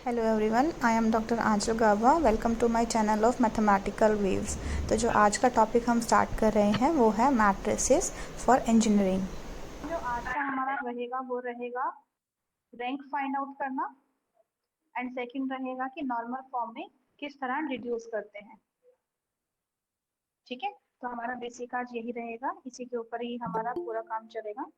Hello everyone, I am doctor Anchal Gawa. Welcome to my channel of mathematical waves. तो जो आज का टॉपिक हम स्टार्ट कर रहे हैं वो है मैट्रिसेस फॉर इंजीनियरिंग। जो आज का हमारा रहेगा वो रहेगा रैंक फाइंड आउट करना एंड सेकंड रहेगा कि नॉर्मल फॉर्म में किस तरह रिड्यूस करते हैं। ठीक है, तो हमारा बेसिक आज यही रहेगा, इसी के ऊपर ही हमारा पूरा काम चलेगा।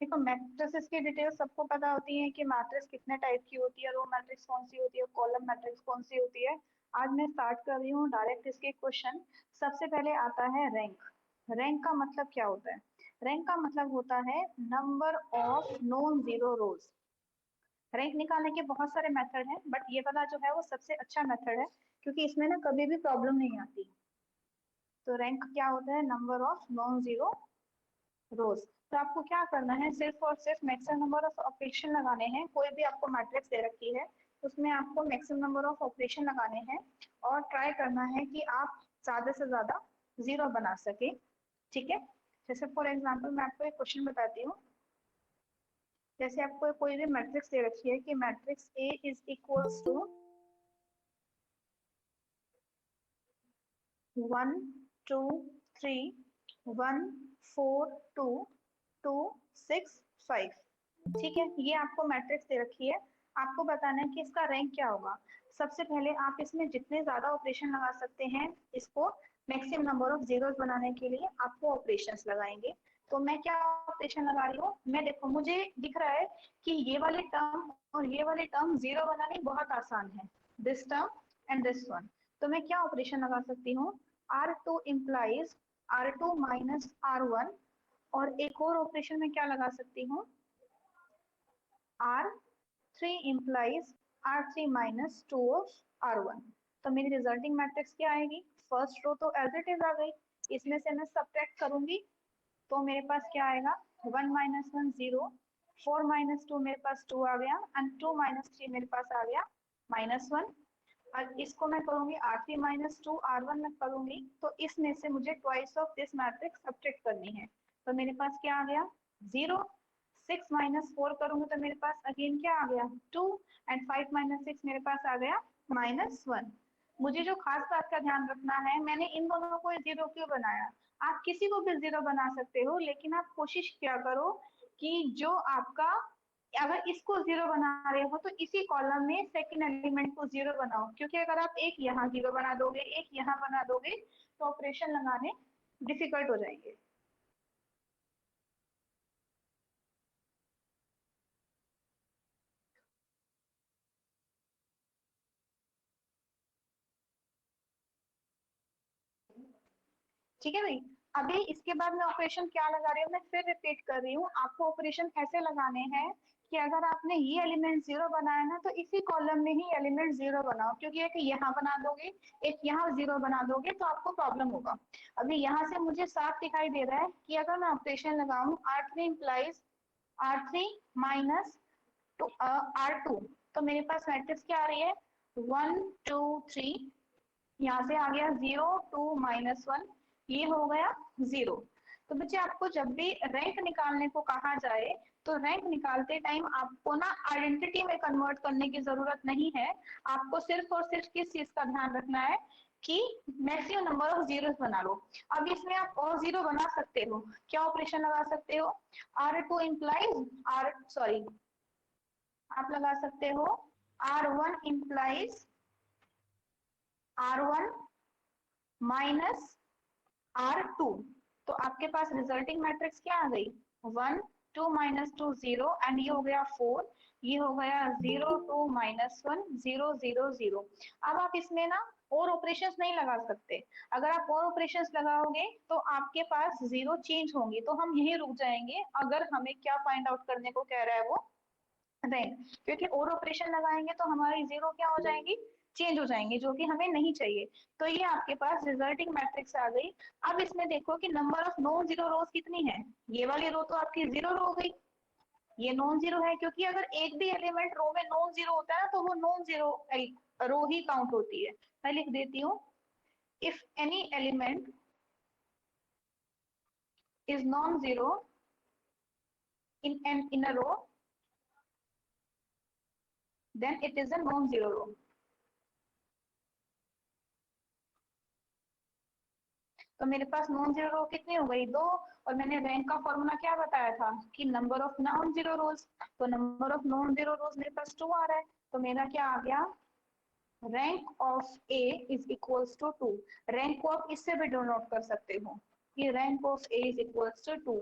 देखो, मैट्रिसेस की डिटेल सबको पता होती है कि मैट्रिक्स कितने टाइप की होती है, रो मैट्रिक्स कौन सी होती है, कॉलम मैट्रिक्स कौन सी होती है। आज मैं स्टार्ट कर रही हूँ डायरेक्ट इसके क्वेश्चन। सबसे पहले आता है रैंक। रैंक का मतलब क्या होता है? रैंक का मतलब होता है number of non zero rose. Rank निकालने के बहुत सारे मेथड हैं, बट ये वाला जो है वो सबसे अच्छा मेथड है, क्योंकि इसमें ना कभी भी प्रॉब्लम नहीं आती। तो रैंक क्या होता है? Number of non zero rows. तो आपको क्या करना है, सिर्फ और सिर्फ मैक्सिमम नंबर ऑफ ऑपरेशन लगाने हैं। कोई भी आपको मैट्रिक्स दे रखी है, उसमें आपको मैक्सिमम नंबर ऑफ ऑपरेशन लगाने हैं और ट्राई करना है कि आप ज्यादा से ज्यादा जीरो बना सके। ठीक है, जैसे फॉर एग्जाम्पल मैं आपको एक क्वेश्चन बताती हूँ। जैसे आपको कोई भी मैट्रिक्स दे रखी है कि matrix A is equals to 1 2 3 1 4 2 2 6 5। ठीक है, ये आपको मैट्रिक्स दे रखी है। आपको बताना है कि इसका रैंक क्या होगा। सबसे पहले आप इसमें जितने ज्यादा ऑपरेशन लगा सकते हैं, इसको मैक्सिमम नंबर ऑफ जीरोस बनाने के लिए आपको ऑपरेशंस लगाएंगे। तो मैं क्या ऑपरेशन लगा रही हूँ, मैं देखो मुझे दिख रहा है कि ये वाले टर्म और ये वाले टर्म जीरो बनाने बहुत आसान है, this term and this one. तो मैं क्या ऑपरेशन लगा सकती हूँ, R2 implies R2 minus R1। और एक और ऑपरेशन में क्या लगा सकती हूँ, R3 implies R3 minus 2 of R1। तो मेरी रिजल्टिंग मैट्रिक्स क्या आएगी? फर्स्ट रो तो एज इट इज आ गई, इसमें से मैं सब्ट्रैक्ट करूंगी तो मेरे पास क्या आएगा, 1 माइनस 1 0, 4 माइनस 2 मेरे पास 2 आ गया एंड 2 माइनस 3 मेरे पास आ गया -1। और इसको मैं करूंगी R3 माइनस 2 R1 में करूंगी, तो इसमें से मुझे twice of this matrix subtract करनी है। तो मेरे पास क्या आ गया, 0। 6 माइनस 4 करूंगी तो मेरे पास अगेन क्या आ गया, 2। एंड 5 माइनस 6 मेरे पास आ गया -1। मुझे जो खास बात का ध्यान रखना है, मैंने इन दोनों को जीरो क्यों बनाया। आप किसी को भी जीरो बना सकते हो, लेकिन आप कोशिश क्या करो कि जो आपका, अगर इसको जीरो बना रहे हो तो इसी कॉलम में सेकंड एलिमेंट को जीरो बनाओ, क्योंकि अगर आप एक यहाँ जीरो बना दोगे एक यहाँ बना दोगे तो ऑपरेशन लगाने डिफिकल्ट हो जाएंगे। ठीक है भाई, अभी इसके बाद मैं ऑपरेशन क्या लगा रही हूँ, मैं फिर रिपीट कर रही हूँ। आपको ऑपरेशन ऐसे लगाने हैं कि अगर आपने ये एलिमेंट जीरो बनाया ना, तो इसी कॉलम में ही एलिमेंट जीरो बनाओ, क्योंकि एक यहाँ बना दोगे एक यहाँ जीरो बना दोगे तो आपको प्रॉब्लम होगा। अभी यहाँ से मुझे साफ दिखाई दे रहा है कि अगर मैं ऑपरेशन लगाऊं, R3 implies R3 minus R2, तो मेरे पास मैट्रिक्स क्या आ रही है, 1 2 3। यहाँ से आ गया 0 2 -1, ये हो गया 0। तो बच्चे, आपको जब भी रैंक निकालने को कहा जाए तो रैंक निकालते टाइम आपको ना आइडेंटिटी में कन्वर्ट करने की जरूरत नहीं है। आपको सिर्फ और सिर्फ किस चीज का ध्यान रखना है कि मैक्सिमम नंबर ऑफ जीरो बना लो। अब इसमें आप और जीरो बना सकते हो, क्या ऑपरेशन लगा सकते हो, R2 implies R, सॉरी, आप लगा सकते हो R1 implies R1 minus R2। तो आपके पास रिजल्टिंग मैट्रिक्स क्या आ गई, 1 2 -2 0 एंड ये हो गया 4। ये हो गया 0 2 -1 0 0 0। अब आप इसमें ना और ऑपरेशंस नहीं लगा सकते। अगर आप और ऑपरेशंस लगाओगे तो आपके पास जीरो चेंज होंगी, तो हम यही रुक जाएंगे। अगर हमें क्या फाइंड आउट करने को कह रहा है वो रैंक, क्योंकि और ऑपरेशन लगाएंगे तो हमारी जीरो क्या हो जाएंगी, चेंज हो जाएंगे, जो कि हमें नहीं चाहिए। तो ये आपके पास रिजल्टिंग मैट्रिक्स आ गई। अब इसमें देखो कि नंबर ऑफ नॉन जीरो रोज कितनी है, ये वाली रो तो आपकी जीरो रो हो गई, ये नॉन जीरो है, क्योंकि अगर एक भी एलिमेंट रो में नॉन जीरो होता है ना तो वो नॉन जीरो रो ही काउंट होती है। मैं लिख देती हूँ, if any element is non-zero in a row, then it is a non-zero row. तो मेरे पास नॉन जीरो रो कितनी हो गई, 2, और मैंने रैंक का फॉर्मूला क्या बताया था कि number of non zero rows, तो number of non zero rows मेरे पास 2 आ रहा है, तो मेरा क्या आ गया, rank of A is equals to 2। Rank को आप इससे भी डिनोट कर सकते हो कि rank of A is equals to 2।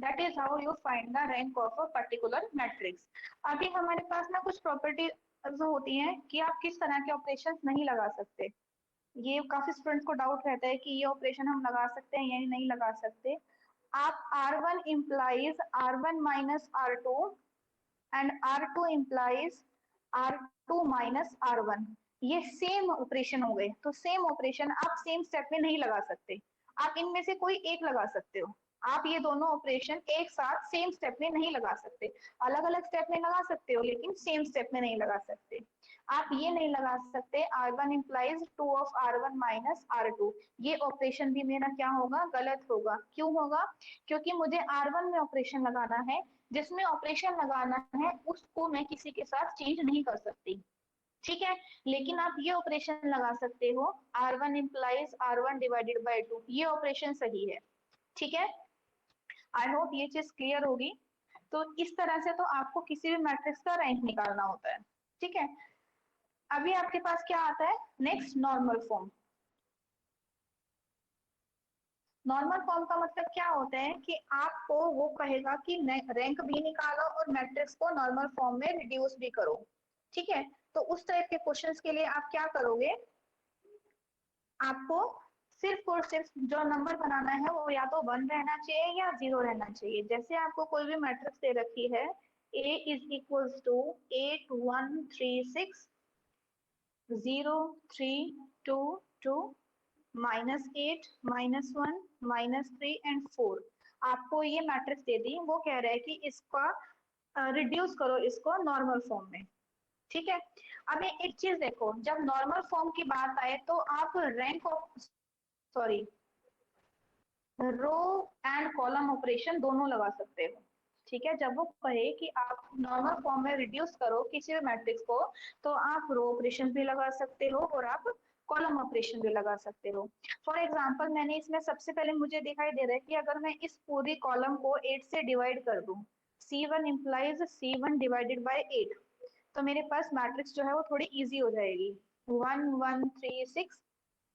That is how you find the rank of a particular matrix. अभी हमारे पास ना कुछ प्रॉपर्टी होती हैं कि आप किस तरह के ऑपरेशंस नहीं लगा सकते। ये काफी स्टूडेंट्स को डाउट रहता है कि ये ऑपरेशन हम लगा सकते हैं या नहीं लगा सकते। आप R1 implies R1 minus R2 and R2 implies R2 minus R1, ये सेम ऑपरेशन हो गए। तो सेम ऑपरेशन आप सेम स्टेप में नहीं लगा सकते, आप इनमें से कोई एक लगा सकते हो। आप ये दोनों ऑपरेशन एक साथ सेम स्टेप में नहीं लगा सकते, अलग अलग स्टेप में लगा सकते हो लेकिन सेम स्टेप में नहीं लगा सकते। आप ये नहीं लगा सकते R1 implies 2 of R1 minus R2, ये ऑपरेशन भी मेरा क्या होगा, गलत होगा। क्यों होगा, क्योंकि मुझे R1 में ऑपरेशन लगाना है, जिसमें ऑपरेशन लगाना है उसको मैं किसी के साथ चेंज नहीं कर सकती, ठीक है। लेकिन आप ये ऑपरेशन लगा सकते हो R1 implies R1 divided by 2, ये ऑपरेशन सही है, ठीक है। आई होप ये चीज क्लियर होगी। तो इस तरह से तो आपको किसी भी मैट्रिक्स का रैंक निकालना होता है, ठीक है। अभी आपके पास क्या आता है, next normal form. Normal form का मतलब क्या होता है कि आपको वो कहेगा कि रैंक भी निकालो और मैट्रिक्स को नॉर्मल फॉर्म में रिड्यूस भी करो, ठीक है। तो उस टाइप के क्वेश्चंस के लिए आप क्या करोगे, आपको सिर्फ और सिर्फ जो नंबर बनाना है वो या तो 1 रहना चाहिए या 0 रहना चाहिए। जैसे आपको कोई भी मैट्रिक्स दे रखी है, A is equals to 8 1 3 6 0 3 2 2 -8 -1 -3 and 4, आपको ये मैट्रिक्स दे दी, वो कह रहा है कि इसका रिड्यूस करो इसको नॉर्मल फॉर्म में, ठीक है। अब एक चीज देखो, जब नॉर्मल फॉर्म की बात आए तो आप rank of sorry row and column operation दोनों लगा सकते हो, ठीक है। जब वो कहे कि आप नॉर्मल फॉर्म में रिड्यूस करो किसी भी मैट्रिक्स को, तो आप रो ऑपरेशन भी लगा सकते हो और आप कॉलम ऑपरेशन भी लगा सकते हो। फॉर एग्जांपल मैंने इसमें सबसे पहले मुझे दिखाई दे रहा है कि अगर मैं इस पूरी कॉलम को 8 से डिवाइड कर दूं, C1 implies C1 divided by 8, तो मेरे पास मैट्रिक्स जो है वो थोड़ी इजी हो जाएगी। 1 1 3 6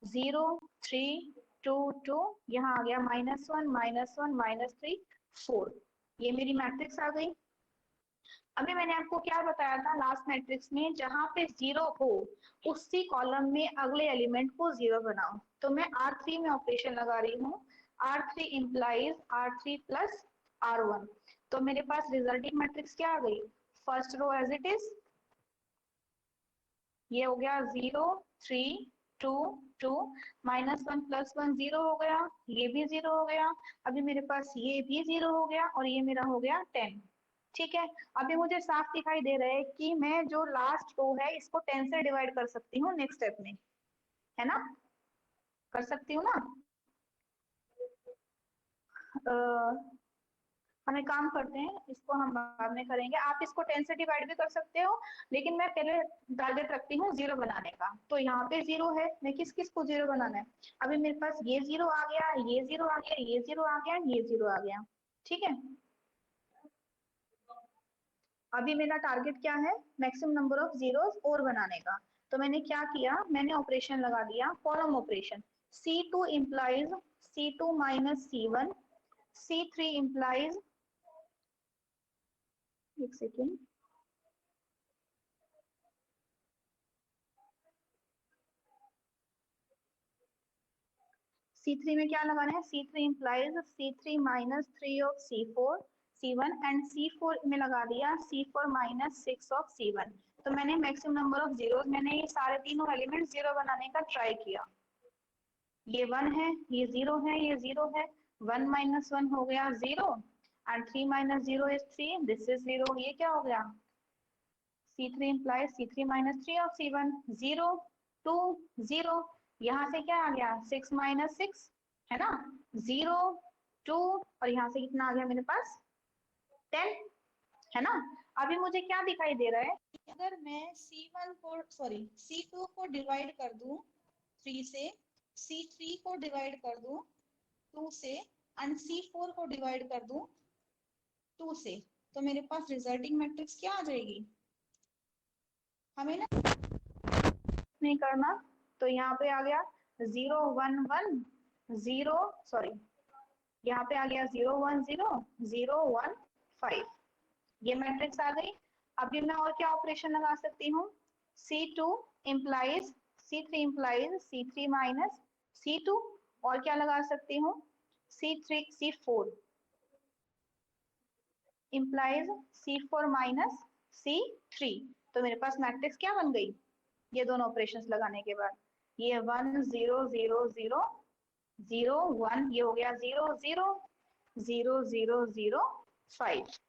0 3 2 2, यहाँ आ गया -1 -1 -3 4, ये मेरी मैट्रिक्स आ गई। अभी मैंने आपको क्या बताया था लास्ट मैट्रिक्स में, जहां पे 0 हो उसी कॉलम में अगले एलिमेंट को 0 बनाओ। तो मैं R3 में ऑपरेशन लगा रही हूँ, R3 implies R3 plus R1, तो मेरे पास रिजल्टिंग मैट्रिक्स क्या आ गई, first row as it is, ये हो गया 0 3 2 2 -1 +1 0 हो गया, ये भी 0 हो गया। अभी मेरे पास ये भी 0 हो गया और ये मेरा हो गया 10, ठीक है। अभी मुझे साफ दिखाई दे रहा है कि मैं जो लास्ट रो है इसको 10 से डिवाइड कर सकती हूँ नेक्स्ट स्टेप में, है ना, कर सकती हूँ ना। हम एक काम करते हैं, इसको हम बाद में करेंगे, आप इसको 10 से डिवाइड भी कर सकते हो, लेकिन मैं पहले टारगेट रखती हूँ 0 बनाने का। तो यहाँ पे 0 है, मैं किस किस को 0 बनाना है, अभी मेरे पास ये 0 आ गया, ये 0 आ गया, ये 0 आ गया, ये 0 आ गया, ठीक है। अभी मेरा टारगेट क्या है, मैक्सिमम नंबर ऑफ जीरोस और बनाने का। तो मैंने क्या किया, मैंने ऑपरेशन लगा दिया column operation, C2 implies C2 minus C1, C3 implies, एक सेकेंड, C3 में क्या लगाना है, C3 implies C3 minus 3 of C4 C1 and C4 में लगा दिया C4 minus 6 of C1। तो मैंने मैक्सिमम नंबर ऑफ जीरोस, मैंने ये सारे तीनों एलिमेंट 0 बनाने का ट्राई किया। ये 1 है, ये 0 है, ये 0 है, 1 minus 1 हो गया 0 and 3 minus 0 is 3, this is 0, ये क्या हो गया, C3 implies C3 minus 3 of C1, 0 2 0, यहाँ से क्या आ गया 6 minus 6, है ना, 0 2 और यहाँ से कितना आ गया मेरे पास 10, है ना। अभी मुझे क्या दिखाई दे रहा है, अगर मैं C2 को डिवाइड कर दूं 3 से, C3 को डिवाइड कर दूं 2 से एंड C4 को डिवाइड कर दूं 2 से, तो मेरे पास रिजल्टिंग मैट्रिक्स क्या आ जाएगी? हमें ना नहीं करना, तो यहाँ पे आ गया 0 1 1 0, सॉरी यहाँ पे आ गया 0 1 0 0 1 5, ये मैट्रिक्स आ गई। अभी मैं और क्या ऑपरेशन लगा सकती हूँ, C2 implies C3 implies C3 minus C2, और क्या लगा सकती हूँ C4 implies C4 minus C3, तो मेरे पास मैट्रिक्स क्या बन गई ये दोनों ऑपरेशंस लगाने के बाद, ये 1 0 0 0 0 1, ये हो गया 0 0 0 0 0 5।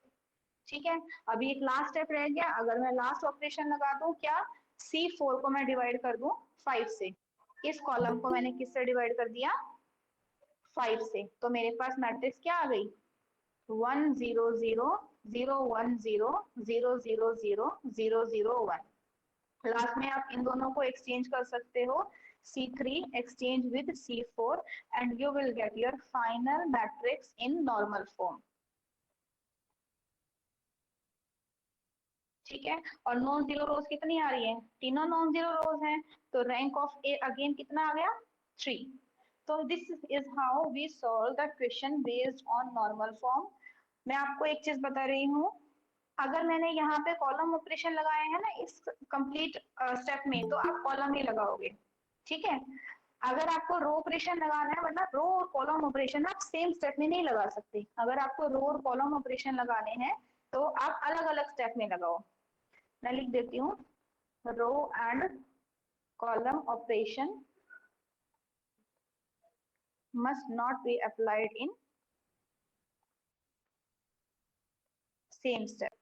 ठीक है, अभी एक लास्ट स्टेप रह गया, अगर मैं लास्ट ऑपरेशन लगा दूं क्या, C4 को मैं डिवाइड कर दूं 5 से, इस कॉलम को मैंने किससे डिवाइड कर दिया 5 से, तो मेरे पास मैट्रिक्स क्या आ गई 1 0 0 0 1 0 0 0 0 0 0 1। लास्ट में आप इन दोनों को एक्सचेंज कर सकते हो, C3 exchange with C4 and you will get your final matrix in normal form। ठीक है, और नॉन जीरो रोज कितनी आ रही है, तीनों नॉन जीरो रोज हैं, तो रैंक ऑफ ए अगेन कितना आ गया 3। तो this is how we solve the question based on normal form. मैं आपको एक चीज बता रही हूँ, अगर मैंने यहाँ पे कॉलम ऑपरेशन लगाए हैं ना इस कंप्लीट स्टेप में, तो आप कॉलम ही लगाओगे, ठीक है। अगर आपको रो ऑपरेशन लगाना है, मतलब रो और कॉलम ऑपरेशन आप सेम स्टेप में नहीं लगा सकते, अगर आपको रो और कॉलम ऑपरेशन लगाने हैं तो आप अलग अलग स्टेप में लगाओ। मैं लिख देती हूँ, row and column operation must not be applied in same step।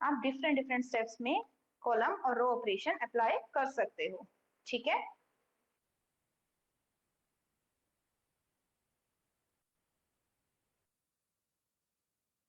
आप डिफरेंट डिफरेंट स्टेप्स में कॉलम और रो ऑपरेशन अप्लाई कर सकते हो, ठीक है।